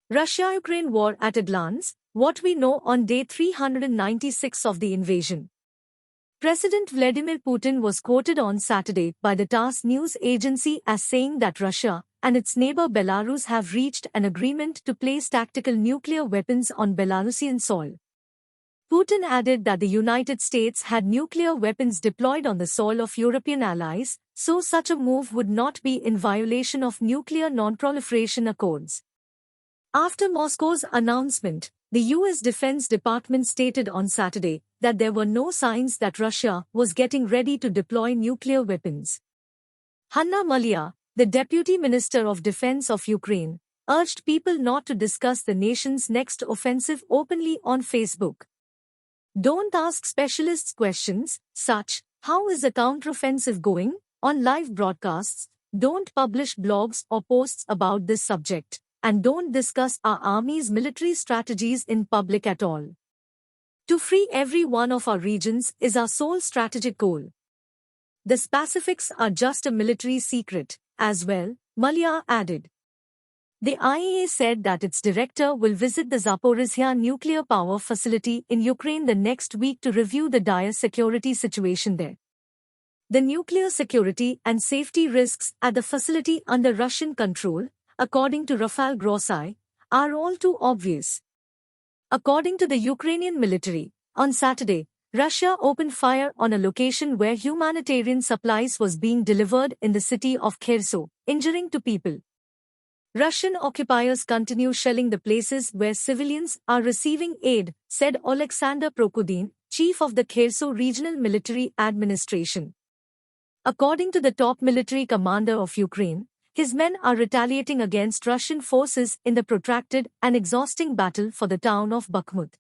Russia-Ukraine war at a glance, what we know on day 396 of the invasion. President Vladimir Putin was quoted on Saturday by the TASS news agency as saying that Russia and its neighbor Belarus have reached an agreement to place tactical nuclear weapons on Belarusian soil. Putin added that the United States had nuclear weapons deployed on the soil of European allies, so such a move would not be in violation of nuclear non-proliferation accords. After Moscow's announcement, the U.S. Defense Department stated on Saturday that there were no signs that Russia was getting ready to deploy nuclear weapons. Hanna Maliar, the Deputy Minister of Defense of Ukraine, urged people not to discuss the nation's next offensive openly on Facebook. Don't ask specialists questions, such, how is the counteroffensive going, on live broadcasts, don't publish blogs or posts about this subject, and don't discuss our army's military strategies in public at all. To free every one of our regions is our sole strategic goal. The specifics are just a military secret, as well, Maliar added. The IAEA said that its director will visit the Zaporizhzhia nuclear power facility in Ukraine the next week to review the dire security situation there. The nuclear security and safety risks at the facility under Russian control, according to Rafael Grossi, are all too obvious. According to the Ukrainian military, on Saturday, Russia opened fire on a location where humanitarian supplies was being delivered in the city of Kherson, injuring two people. Russian occupiers continue shelling the places where civilians are receiving aid, said Alexander Prokudin, chief of the Kherson Regional Military Administration. According to the top military commander of Ukraine, his men are retaliating against Russian forces in the protracted and exhausting battle for the town of Bakhmut.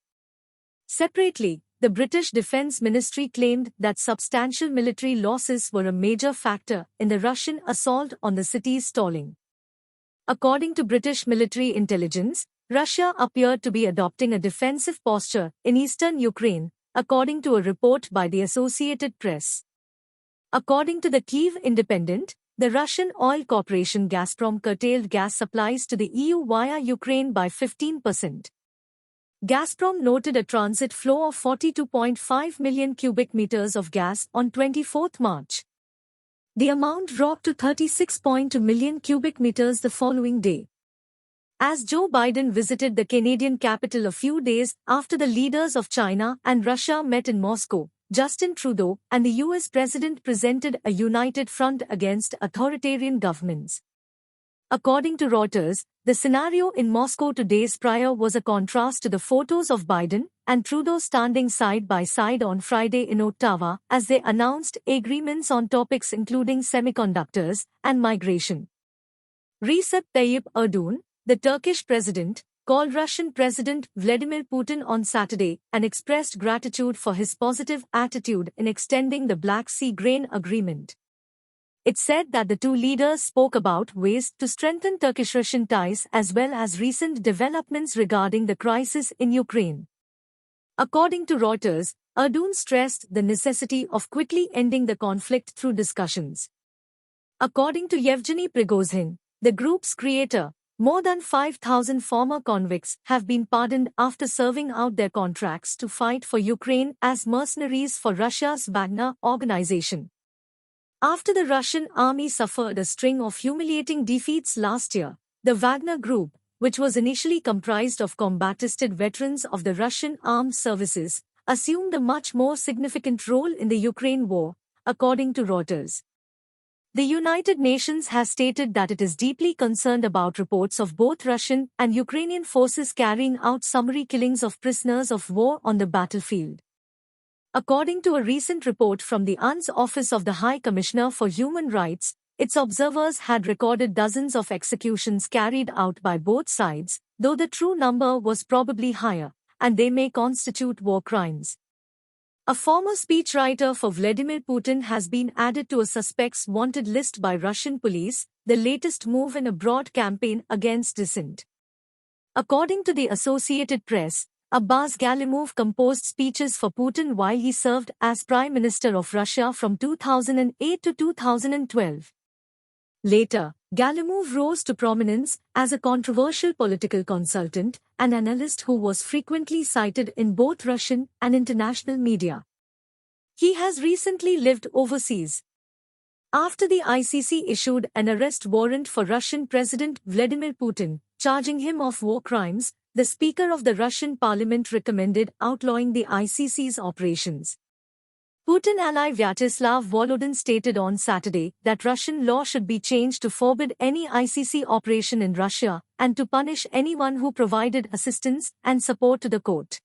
Separately, the British Defence Ministry claimed that substantial military losses were a major factor in the Russian assault on the city's stalling. According to British military intelligence, Russia appeared to be adopting a defensive posture in eastern Ukraine, according to a report by the Associated Press. According to the Kyiv Independent, the Russian oil corporation Gazprom curtailed gas supplies to the EU via Ukraine by 15%. Gazprom noted a transit flow of 42.5 million cubic meters of gas on 24 March. The amount dropped to 36.2 million cubic meters the following day. As Joe Biden visited the Canadian capital a few days after the leaders of China and Russia met in Moscow, Justin Trudeau and the U.S. President presented a united front against authoritarian governments. According to Reuters, the scenario in Moscow 2 days prior was a contrast to the photos of Biden and Trudeau standing side by side on Friday in Ottawa as they announced agreements on topics including semiconductors and migration. Recep Tayyip Erdogan, the Turkish president, called Russian President Vladimir Putin on Saturday and expressed gratitude for his positive attitude in extending the Black Sea grain agreement. It said that the two leaders spoke about ways to strengthen Turkish-Russian ties as well as recent developments regarding the crisis in Ukraine. According to Reuters, Erdogan stressed the necessity of quickly ending the conflict through discussions. According to Yevgeny Prigozhin, the group's creator, more than 5,000 former convicts have been pardoned after serving out their contracts to fight for Ukraine as mercenaries for Russia's Wagner organization. After the Russian army suffered a string of humiliating defeats last year, the Wagner Group, which was initially comprised of combat-tested veterans of the Russian armed services, assumed a much more significant role in the Ukraine war, according to Reuters. The United Nations has stated that it is deeply concerned about reports of both Russian and Ukrainian forces carrying out summary killings of prisoners of war on the battlefield. According to a recent report from the UN's Office of the High Commissioner for Human Rights, its observers had recorded dozens of executions carried out by both sides, though the true number was probably higher, and they may constitute war crimes. A former speechwriter for Vladimir Putin has been added to a suspects wanted list by Russian police, the latest move in a broad campaign against dissent. According to the Associated Press, Abbas Galimov composed speeches for Putin while he served as Prime Minister of Russia from 2008 to 2012. Later, Galimov rose to prominence as a controversial political consultant and analyst who was frequently cited in both Russian and international media. He has recently lived overseas. After the ICC issued an arrest warrant for Russian President Vladimir Putin, charging him of war crimes, the Speaker of the Russian Parliament recommended outlawing the ICC's operations. Putin ally Vyacheslav Volodin stated on Saturday that Russian law should be changed to forbid any ICC operation in Russia and to punish anyone who provided assistance and support to the court.